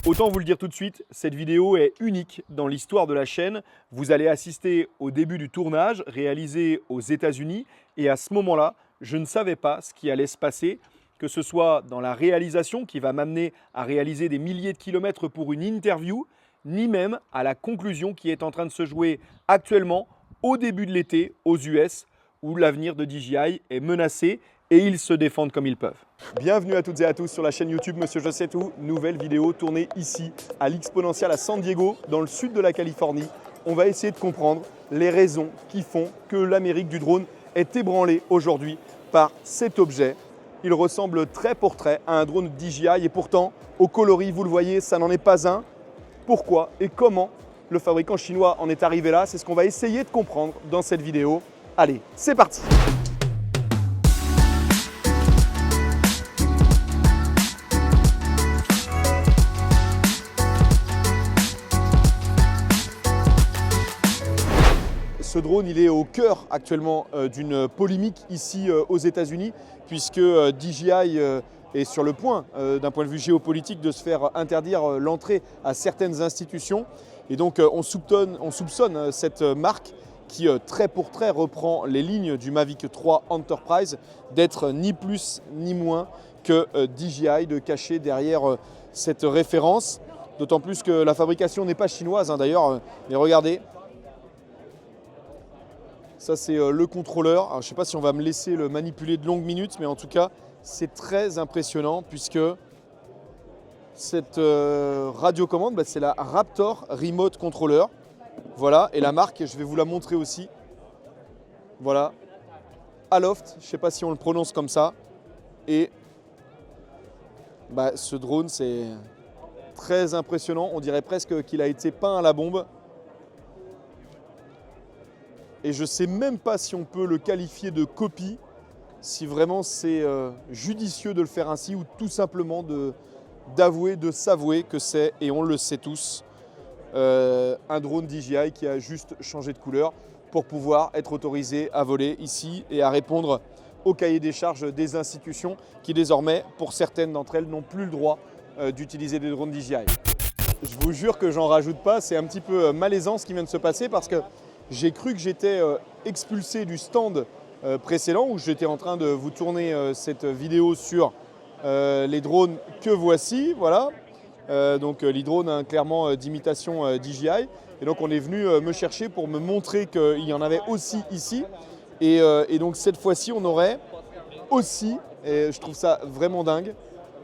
Autant vous le dire tout de suite, cette vidéo est unique dans l'histoire de la chaîne. Vous allez assister au début du tournage réalisé aux États-Unis et à ce moment-là, je ne savais pas ce qui allait se passer, que ce soit dans la réalisation qui va m'amener à réaliser des milliers de kilomètres pour une interview, ni même à la conclusion qui est en train de se jouer actuellement au début de l'été aux US où l'avenir de DJI est menacé et ils se défendent comme ils peuvent. Bienvenue à toutes et à tous sur la chaîne YouTube Monsieur Je sais tout, nouvelle vidéo tournée ici à l'Exponential à San Diego, dans le sud de la Californie. On va essayer de comprendre les raisons qui font que l'Amérique du drone est ébranlée aujourd'hui par cet objet. Il ressemble trait pour trait à un drone DJI et pourtant, au coloris, vous le voyez, ça n'en est pas un. Pourquoi et comment le fabricant chinois en est arrivé là? C'est ce qu'on va essayer de comprendre dans cette vidéo. Allez, c'est parti! Ce drone, il est au cœur actuellement d'une polémique ici aux États-Unis, puisque DJI est sur le point, d'un point de vue géopolitique, de se faire interdire l'entrée à certaines institutions. Et donc on soupçonne cette marque qui trait pour trait reprend les lignes du Mavic 3 Enterprise d'être ni plus ni moins que DJI, de cacher derrière cette référence. D'autant plus que la fabrication n'est pas chinoise d'ailleurs, mais regardez. Ça, c'est le contrôleur. Alors, je ne sais pas si on va me laisser le manipuler de longues minutes, mais en tout cas, c'est très impressionnant puisque cette radiocommande, c'est la Raptor Remote Controller. Voilà, et la marque, je vais vous la montrer aussi. Voilà, Aloft, je ne sais pas si on le prononce comme ça. Et ce drone, c'est très impressionnant. On dirait presque qu'il a été peint à la bombe. Et je ne sais même pas si on peut le qualifier de copie, si vraiment c'est judicieux de le faire ainsi ou tout simplement d'avouer, de s'avouer que c'est, et on le sait tous, un drone DJI qui a juste changé de couleur pour pouvoir être autorisé à voler ici et à répondre au cahier des charges des institutions qui désormais, pour certaines d'entre elles, n'ont plus le droit d'utiliser des drones DJI. Je vous jure que j'en rajoute pas, c'est un petit peu malaisant ce qui vient de se passer parce que j'ai cru que j'étais expulsé du stand précédent où j'étais en train de vous tourner cette vidéo sur les drones que voici. Voilà. Donc l'e-drone clairement d'imitation DJI. Et donc on est venu me chercher pour me montrer qu'il y en avait aussi ici. Et donc cette fois-ci on aurait aussi, et je trouve ça vraiment dingue.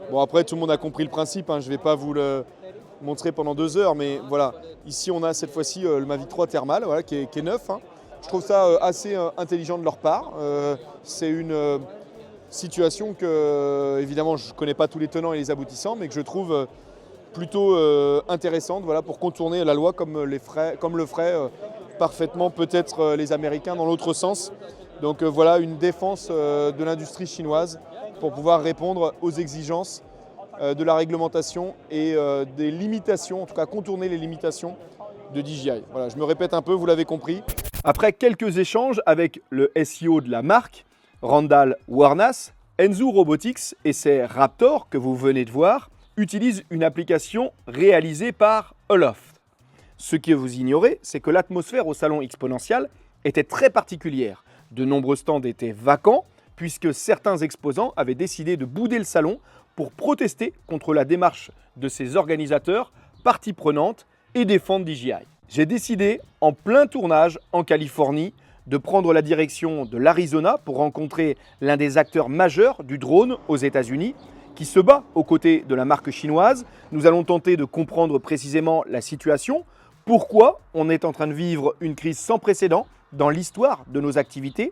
Bon après tout le monde a compris le principe, je ne vais pas vous le montrer pendant 2 heures, mais voilà, ici on a cette fois-ci le Mavic 3 Thermal, voilà, qui est neuf. Je trouve ça assez intelligent de leur part. C'est une situation que, évidemment, je ne connais pas tous les tenants et les aboutissants, mais que je trouve plutôt intéressante, voilà, pour contourner la loi comme le feraient parfaitement peut-être les Américains dans l'autre sens. Donc voilà une défense de l'industrie chinoise pour pouvoir répondre aux exigences de la réglementation et des limitations, en tout cas contourner les limitations de DJI. Voilà, je me répète un peu, vous l'avez compris. Après quelques échanges avec le SEO de la marque, Randall Warnas, Enzu Robotics et ses Raptor que vous venez de voir utilisent une application réalisée par Aloft. Ce que vous ignorez, c'est que l'atmosphère au salon Exponential était très particulière. De nombreux stands étaient vacants puisque certains exposants avaient décidé de bouder le salon pour protester contre la démarche de ces organisateurs, parties prenantes et défendre DJI. J'ai décidé, en plein tournage en Californie, de prendre la direction de l'Arizona pour rencontrer l'un des acteurs majeurs du drone aux États-Unis qui se bat aux côtés de la marque chinoise. Nous allons tenter de comprendre précisément la situation, pourquoi on est en train de vivre une crise sans précédent dans l'histoire de nos activités,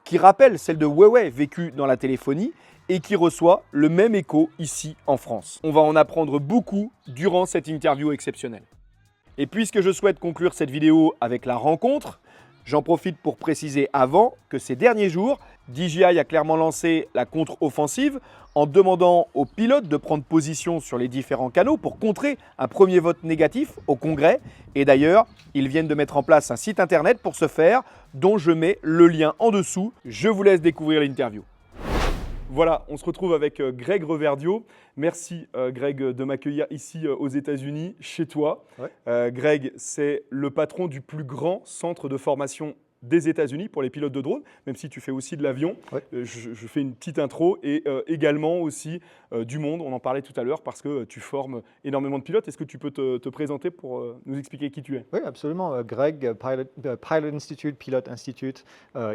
qui rappelle celle de Huawei vécue dans la téléphonie et qui reçoit le même écho ici en France. On va en apprendre beaucoup durant cette interview exceptionnelle. Et puisque je souhaite conclure cette vidéo avec la rencontre, j'en profite pour préciser avant que ces derniers jours, DJI a clairement lancé la contre-offensive en demandant aux pilotes de prendre position sur les différents canaux pour contrer un premier vote négatif au Congrès. Et d'ailleurs, ils viennent de mettre en place un site internet pour ce faire, dont je mets le lien en dessous. Je vous laisse découvrir l'interview. Voilà, on se retrouve avec Greg Reverdio. Merci Greg de m'accueillir ici aux États-Unis, chez toi. Ouais. Greg, c'est le patron du plus grand centre de formation des États-Unis pour les pilotes de drones, même si tu fais aussi de l'avion. Ouais. Je fais une petite intro et également aussi du monde, on en parlait tout à l'heure parce que tu formes énormément de pilotes. Est-ce que tu peux te présenter pour nous expliquer qui tu es? Oui, absolument. Greg, Pilot Institute, Pilot Institute,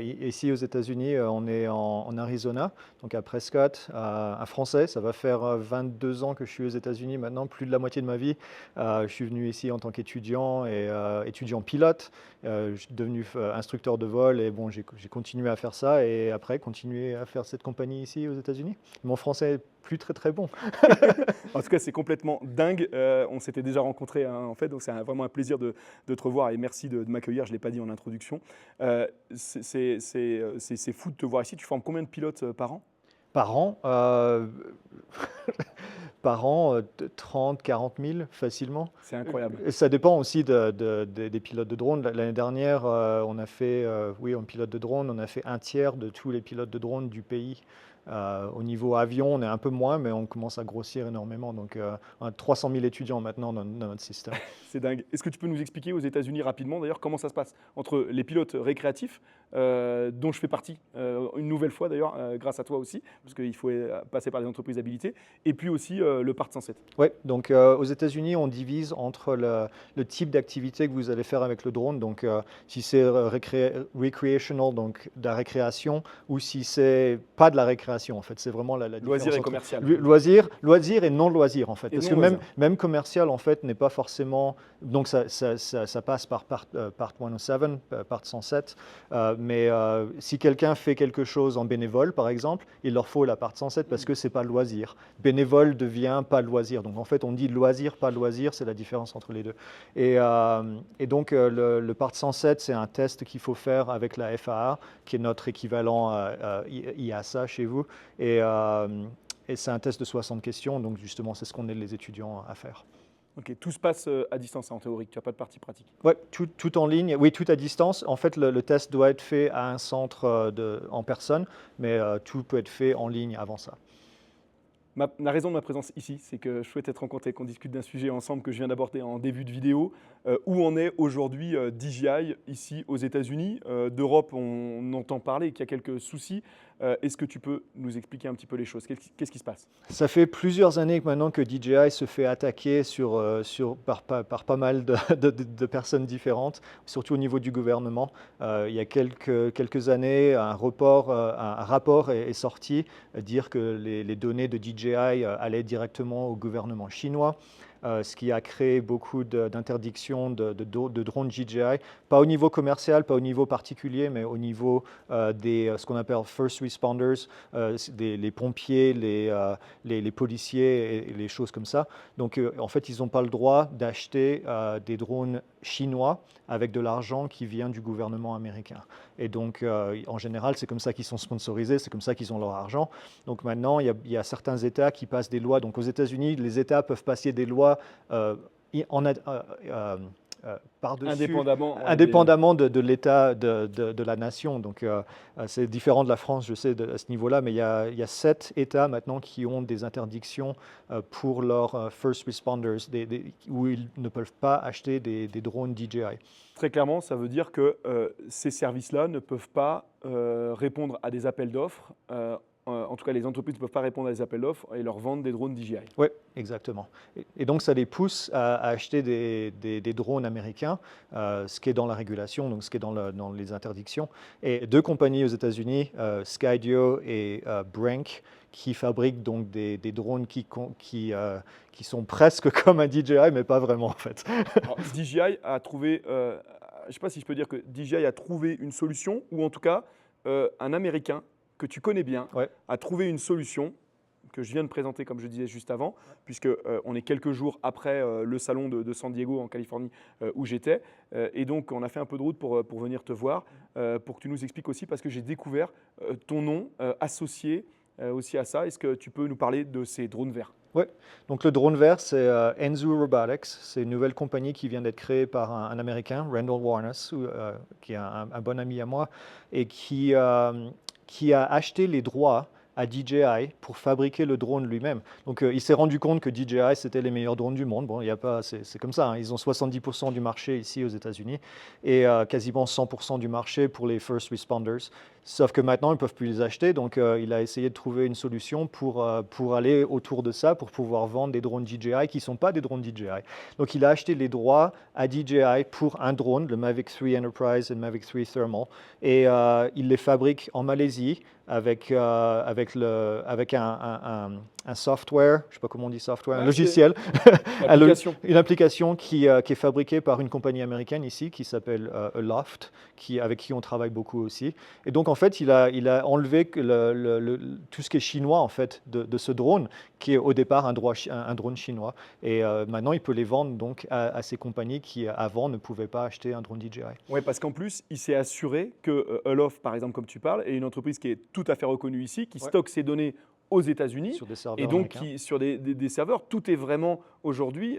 ici aux États-Unis, on est en Arizona, donc à Prescott, un Français. Ça va faire 22 ans que je suis aux États-Unis maintenant, plus de la moitié de ma vie. Je suis venu ici en tant qu'étudiant et étudiant pilote. Je suis devenu instructeur de vol et bon, j'ai continué à faire ça et après continué à faire cette compagnie ici aux États-Unis. Mon français est plus très bon. En tout cas, c'est complètement dingue. On s'était déjà rencontrés en fait, donc c'est vraiment un plaisir de te revoir et merci de m'accueillir. Je ne l'ai pas dit en introduction. C'est fou de te voir ici. Tu formes combien de pilotes par an? Par an, par an, 30, 40 000 facilement. C'est incroyable. Et ça dépend aussi des pilotes de drone. L'année dernière, on a fait, oui, en pilote de drone, on a fait un tiers de tous les pilotes de drone du pays. Au niveau avion, on est un peu moins, mais on commence à grossir énormément. Donc, on a 300 000 étudiants maintenant dans notre système. C'est dingue. Est-ce que tu peux nous expliquer aux États-Unis rapidement, d'ailleurs, comment ça se passe entre les pilotes récréatifs, dont je fais partie, une nouvelle fois d'ailleurs, grâce à toi aussi, parce qu'il faut passer par les entreprises habilitées, et puis aussi le Part 107. Oui, donc aux États-Unis, on divise entre le type d'activité que vous allez faire avec le drone. Donc, si c'est recreational, donc de la récréation, ou si c'est pas de la récréation, en fait, c'est vraiment la différence. Loisir et commercial. Loisir et non loisir, en fait. Parce que même commercial, en fait, n'est pas forcément. Donc, ça passe par Part 107, Part 107. Mais si quelqu'un fait quelque chose en bénévole, par exemple, il leur faut la Part 107 parce que c'est pas loisir. Bénévole devient pas loisir. Donc en fait, on dit loisir, pas loisir, c'est la différence entre les deux. Et donc le Part 107, c'est un test qu'il faut faire avec la FAA, qui est notre équivalent IASA chez vous. Et c'est un test de 60 questions. Donc justement, c'est ce qu'on aide les étudiants à faire. Ok, tout se passe à distance en théorie, tu n'as pas de partie pratique. Oui, tout en ligne, oui, tout à distance. En fait, le test doit être fait à un centre en personne, mais tout peut être fait en ligne avant ça. La raison de ma présence ici, c'est que je souhaite être rencontré, qu'on discute d'un sujet ensemble que je viens d'aborder en début de vidéo. Où en est aujourd'hui DJI ici aux États-Unis? D'Europe, on entend parler qu'il y a quelques soucis. Est-ce que tu peux nous expliquer un petit peu les choses? Qu'est-ce qui se passe? Ça fait plusieurs années maintenant que DJI se fait attaquer par pas mal de personnes différentes, surtout au niveau du gouvernement. Il y a quelques années, un rapport est sorti dire que les données de DJI allaient directement au gouvernement chinois. Ce qui a créé beaucoup d'interdictions de drones DJI, pas au niveau commercial, pas au niveau particulier, mais au niveau ce qu'on appelle first responders, les pompiers, les policiers et les choses comme ça. Donc en fait, ils n'ont pas le droit d'acheter des drones chinois avec de l'argent qui vient du gouvernement américain. Et donc, en général, c'est comme ça qu'ils sont sponsorisés, c'est comme ça qu'ils ont leur argent. Donc maintenant, il y a certains États qui passent des lois. Donc aux États-Unis, les États peuvent passer des lois par-dessus, indépendamment de l'État de la nation. Donc c'est différent de la France, je sais, à ce niveau-là, mais il y a 7 États maintenant qui ont des interdictions pour leurs first responders, où ils ne peuvent pas acheter des drones DJI. Très clairement, ça veut dire que ces services-là ne peuvent pas répondre à des appels d'offres. En tout cas, les entreprises ne peuvent pas répondre à des appels d'offres et leur vendre des drones DJI. Oui, exactement. Et donc, ça les pousse à acheter des drones américains, ce qui est dans la régulation, donc ce qui est dans les interdictions. Et 2 compagnies aux États-Unis, Skydio et Brink, qui fabriquent donc des drones qui sont presque comme un DJI, mais pas vraiment en fait. Alors, DJI a trouvé, je ne sais pas si je peux dire que DJI a trouvé une solution, ou en tout cas, un Américain que tu connais bien, a trouvé une solution que je viens de présenter, comme je disais juste avant, puisqu'on est quelques jours après le salon de San Diego en Californie où j'étais. Et donc, on a fait un peu de route pour venir te voir, pour que tu nous expliques aussi, parce que j'ai découvert ton nom associé aussi à ça. Est-ce que tu peux nous parler de ces drones verts? Oui, donc le drone vert, c'est Enzu Robotics. C'est une nouvelle compagnie qui vient d'être créée par un Américain, Randall Warnes, qui est un bon ami à moi, et qui a acheté les droits à DJI pour fabriquer le drone lui-même. Donc il s'est rendu compte que DJI c'était les meilleurs drones du monde. Bon, il y a pas, c'est comme ça, hein. Ils ont 70% du marché ici aux États-Unis et quasiment 100% du marché pour les first responders. Sauf que maintenant, ils ne peuvent plus les acheter. Donc il a essayé de trouver une solution pour aller autour de ça, pour pouvoir vendre des drones DJI qui ne sont pas des drones DJI. Donc il a acheté les droits à DJI pour un drone, le Mavic 3 Enterprise et le Mavic 3 Thermal. Et il les fabrique en Malaisie avec un software, je ne sais pas comment on dit software, un logiciel, une application qui est fabriquée par une compagnie américaine ici qui s'appelle Aloft, avec qui on travaille beaucoup aussi. Et donc en fait, il a enlevé tout ce qui est chinois en fait de ce drone, qui est au départ un drone chinois. Et maintenant, il peut les vendre donc à ces compagnies qui avant ne pouvaient pas acheter un drone DJI. Oui, parce qu'en plus, il s'est assuré que Aloft, par exemple, comme tu parles, est une entreprise qui est tout à fait reconnue ici, qui stocke ses données aux États-Unis sur des serveurs et donc sur des serveurs. Tout est vraiment aujourd'hui,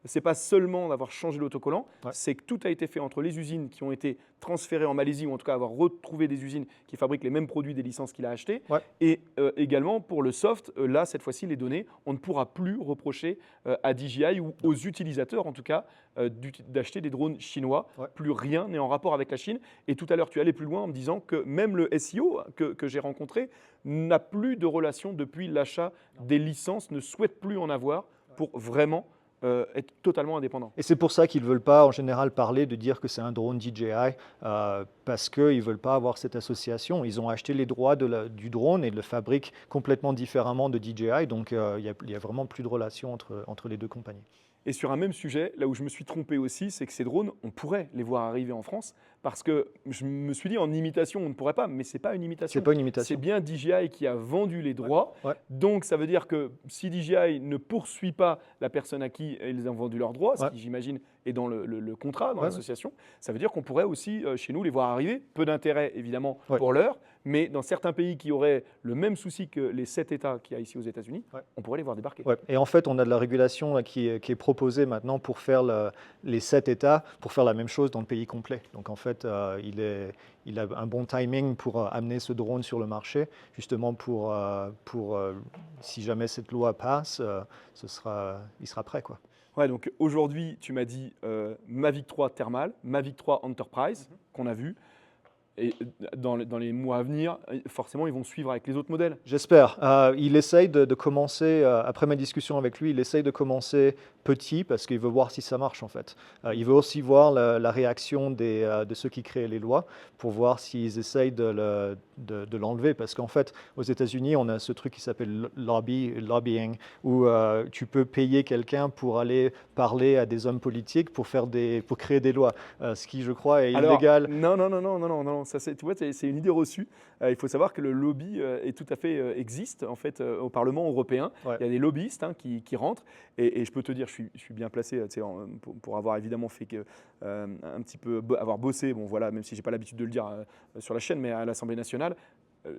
c'est pas seulement d'avoir changé l'autocollant, c'est que tout a été fait entre les usines qui ont été transférées en Malaisie, ou en tout cas avoir retrouvé des usines qui fabriquent les mêmes produits des licences qu'il a achetées. Et également pour le soft, là cette fois-ci les données, on ne pourra plus reprocher à DJI ou aux utilisateurs en tout cas d'acheter des drones chinois. Plus rien n'est en rapport avec la Chine. Et tout à l'heure tu allais plus loin en me disant que même le SEO que j'ai rencontré n'a plus de relation depuis l'achat des licences, ne souhaite plus en avoir pour vraiment être totalement indépendant. Et c'est pour ça qu'ils ne veulent pas en général parler de dire que c'est un drone DJI, parce qu'ils ne veulent pas avoir cette association. Ils ont acheté les droits du drone et le fabriquent complètement différemment de DJI, donc il n'y a vraiment plus de relation entre les deux compagnies. Et sur un même sujet, là où je me suis trompé aussi, c'est que ces drones, on pourrait les voir arriver en France, parce que je me suis dit en imitation, on ne pourrait pas, mais ce n'est pas une imitation. C'est pas une imitation. C'est bien DJI qui a vendu les droits. Donc ça veut dire que si DJI ne poursuit pas la personne à qui ils ont vendu leurs droits, ce qui j'imagine est dans le contrat, dans l'association, ça veut dire qu'on pourrait aussi chez nous les voir arriver. Peu d'intérêt évidemment pour l'heure, mais dans certains pays qui auraient le même souci que les 7 États qu'il y a ici aux États-Unis, on pourrait les voir débarquer. Et en fait, on a de la régulation là, qui est proposée maintenant pour faire les 7 États, pour faire la même chose dans le pays complet. Donc en fait, il a un bon timing pour amener ce drone sur le marché, justement pour si jamais cette loi passe, il sera prêt, quoi. Ouais, donc aujourd'hui, tu m'as dit Mavic 3 Thermal, Mavic 3 Enterprise, qu'on a vu. Et dans les mois à venir, forcément, ils vont suivre avec les autres modèles. J'espère. Il essaye de commencer, après ma discussion avec lui, il essaye de commencer petit parce qu'il veut voir si ça marche en fait. Il veut aussi voir la réaction de ceux qui créent les lois pour voir s'ils essayent de l'enlever. Parce qu'en fait, aux États-Unis, on a ce truc qui s'appelle lobbying, où tu peux payer quelqu'un pour aller parler à des hommes politiques pour créer des lois, ce qui, je crois, est illégal. Non. Ça, tu vois, c'est une idée reçue. Il faut savoir que le lobby existe en fait au Parlement européen. Il y a des lobbyistes qui rentrent et je peux te dire, je suis bien placé pour avoir évidemment fait un petit peu avoir bossé. Bon voilà, même si j'ai pas l'habitude de le dire sur la chaîne, mais à l'Assemblée nationale.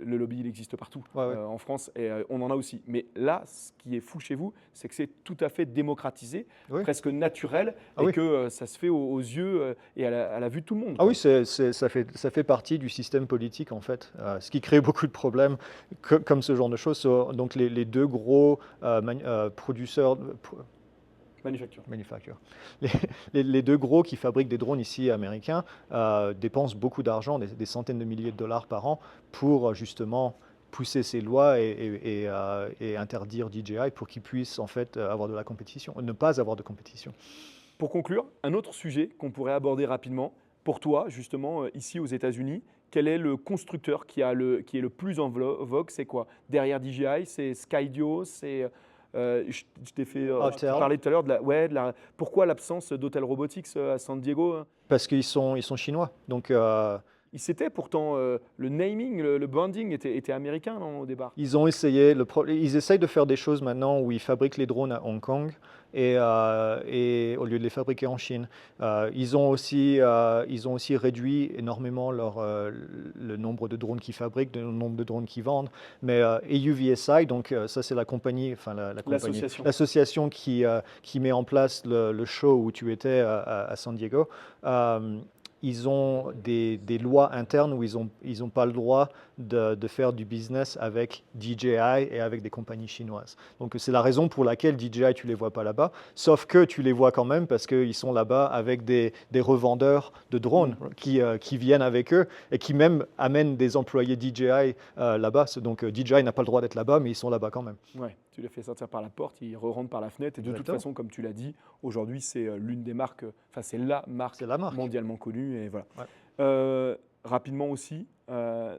Le lobby, il existe partout en France et on en a aussi. Mais là, ce qui est fou chez vous, c'est que c'est tout à fait démocratisé, presque naturel, et que ça se fait aux yeux et à la vue de tout le monde. Ah oui, ça fait partie du système politique en fait, ce qui crée beaucoup de problèmes comme ce genre de choses. Donc les deux gros producteurs... Manufacture. Les deux gros qui fabriquent des drones ici américains dépensent beaucoup d'argent, des centaines de milliers de dollars par an pour justement pousser ces lois et interdire DJI pour qu'ils puissent en fait avoir de la compétition, ne pas avoir de compétition. Pour conclure, un autre sujet qu'on pourrait aborder rapidement, pour toi justement ici aux États-Unis, quel est le constructeur qui est le plus en vogue? C'est quoi? Derrière DJI, c'est Skydio, c'est... je t'ai fait parler tout à l'heure pourquoi l'absence d'Hotel Robotics à San Diego? Parce qu'ils sont chinois. Donc, C'était pourtant le naming, le branding était américain non, au départ. Ils ont essayé, ils essayent de faire des choses maintenant où ils fabriquent les drones à Hong Kong et au lieu de les fabriquer en Chine. Ils ont aussi réduit énormément le nombre de drones qu'ils fabriquent, le nombre de drones qu'ils vendent. Mais AUVSI, donc ça c'est la compagnie, enfin l'association qui met en place le show où tu étais à San Diego. ils ont des lois internes où ils ont pas le droit de faire du business avec DJI et avec des compagnies chinoises. Donc c'est la raison pour laquelle DJI, tu ne les vois pas là-bas, sauf que tu les vois quand même parce qu'ils sont là-bas avec des revendeurs de drones qui viennent avec eux et qui même amènent des employés DJI là-bas. Donc DJI n'a pas le droit d'être là-bas, mais ils sont là-bas quand même. Ouais, tu les fais sortir par la porte, ils re-rentrent par la fenêtre. Et de toute Exactement. façon, comme tu l'as dit, aujourd'hui, c'est l'une des marques, enfin, c'est la marque mondialement connue. Et voilà. Ouais. Rapidement aussi,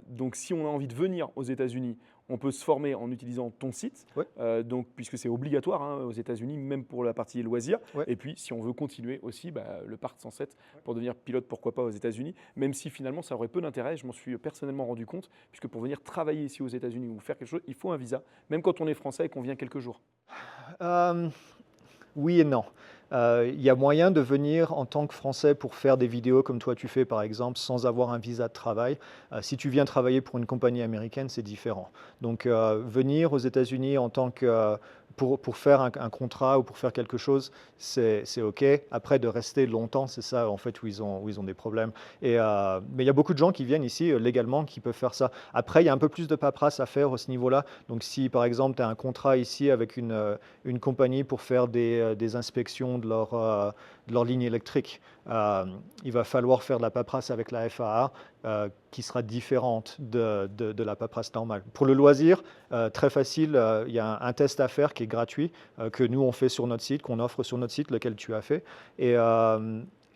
donc si on a envie de venir aux États-Unis, on peut se former en utilisant ton site, Ouais. donc, puisque c'est obligatoire aux États-Unis, même pour la partie loisirs. Ouais. Et puis, si on veut continuer aussi, le Part 107 pour devenir pilote, pourquoi pas aux États-Unis, même si finalement ça aurait peu d'intérêt, je m'en suis personnellement rendu compte, puisque pour venir travailler ici aux États-Unis ou faire quelque chose, il faut un visa, même quand on est français et qu'on vient quelques jours. Oui et non. Il y a moyen de venir en tant que Français pour faire des vidéos comme toi tu fais par exemple sans avoir un visa de travail. Si tu viens travailler pour une compagnie américaine, c'est différent. Donc venir aux États-Unis en tant que pour faire un contrat ou pour faire quelque chose, c'est OK. Après, de rester longtemps, c'est ça en fait où ils ont des problèmes. Mais il y a beaucoup de gens qui viennent ici légalement qui peuvent faire ça. Après, il y a un peu plus de paperasse à faire à ce niveau-là. Donc si par exemple tu as un contrat ici avec une compagnie pour faire des inspections de leur ligne électrique, il va falloir faire de la paperasse avec la FAA qui sera différente de la paperasse normale. Pour le loisir, très facile, il y a un test à faire qui est gratuit, que nous on fait sur notre site, qu'on offre sur notre site, lequel tu as fait.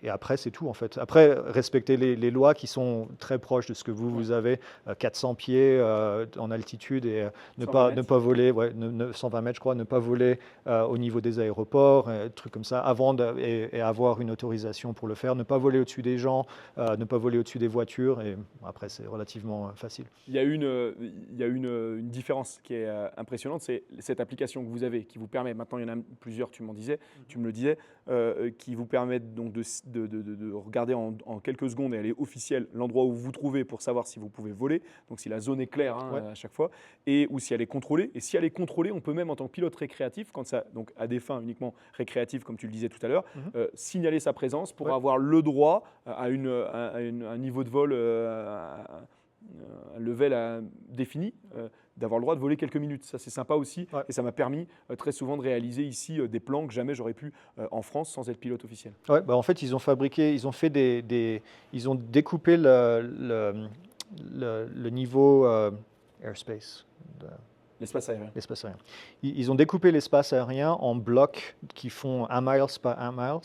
Et après, c'est tout en fait. Après, respecter les lois qui sont très proches de ce que vous avez, 400 pieds en altitude et ne pas voler, 120 mètres je crois, ne pas voler au niveau des aéroports, trucs comme ça, avant et avoir une autorisation pour le faire, ne pas voler au-dessus des gens, ne pas voler au-dessus des voitures et après c'est relativement facile. Il y a une différence qui est impressionnante, c'est cette application que vous avez qui vous permet, maintenant il y en a plusieurs, tu me le disais, qui vous permettent donc de regarder en quelques secondes et elle est officielle l'endroit où vous vous trouvez pour savoir si vous pouvez voler, donc si la zone est claire à chaque fois, ou si elle est contrôlée. Et si elle est contrôlée, on peut même en tant que pilote récréatif, quand ça, donc à des fins uniquement récréatives comme tu le disais tout à l'heure, signaler sa présence pour avoir le droit à un niveau de vol, un level défini, d'avoir le droit de voler quelques minutes. Ça, c'est sympa aussi. Et ça m'a permis très souvent de réaliser ici des plans que jamais j'aurais pu en France sans être pilote officiel. Ouais, en fait, ils ont découpé le niveau airspace. L'espace aérien. L'espace aérien. Ils ont découpé l'espace aérien en blocs qui font 1 mile par 1 mile.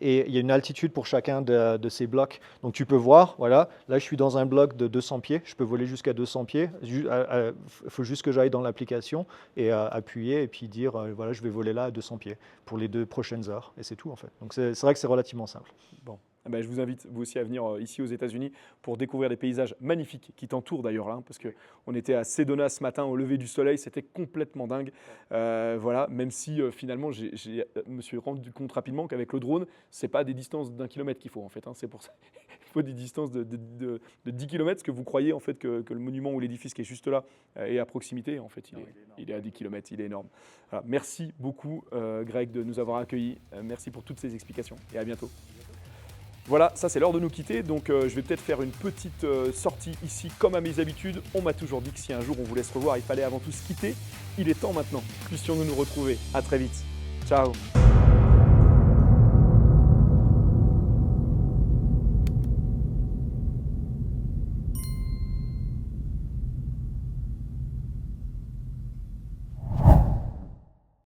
Et il y a une altitude pour chacun de ces blocs. Donc tu peux voir, voilà, là je suis dans un bloc de 200 pieds, je peux voler jusqu'à 200 pieds. Il faut juste que j'aille dans l'application et appuyer et puis dire, voilà, je vais voler là à 200 pieds pour les 2 prochaines heures. Et c'est tout en fait. Donc c'est vrai que c'est relativement simple. Bon. Je vous invite vous aussi à venir ici aux États-Unis pour découvrir des paysages magnifiques qui t'entourent d'ailleurs là, parce qu'on était à Sedona ce matin au lever du soleil, c'était complètement dingue. Voilà, même si finalement je me suis rendu compte rapidement qu'avec le drone, c'est pas des distances d'1 kilomètre qu'il faut en fait. C'est pour ça il faut des distances de 10 km, parce que vous croyez en fait que le monument ou l'édifice qui est juste là est à proximité. En fait, il est à 10 km, il est énorme. Voilà, merci beaucoup Greg de nous avoir accueillis. Merci pour toutes ces explications et à bientôt. Voilà, ça c'est l'heure de nous quitter, donc je vais peut-être faire une petite sortie ici comme à mes habitudes. On m'a toujours dit que si un jour on voulait se revoir, il fallait avant tout se quitter. Il est temps maintenant, puissions-nous nous retrouver. À très vite. Ciao.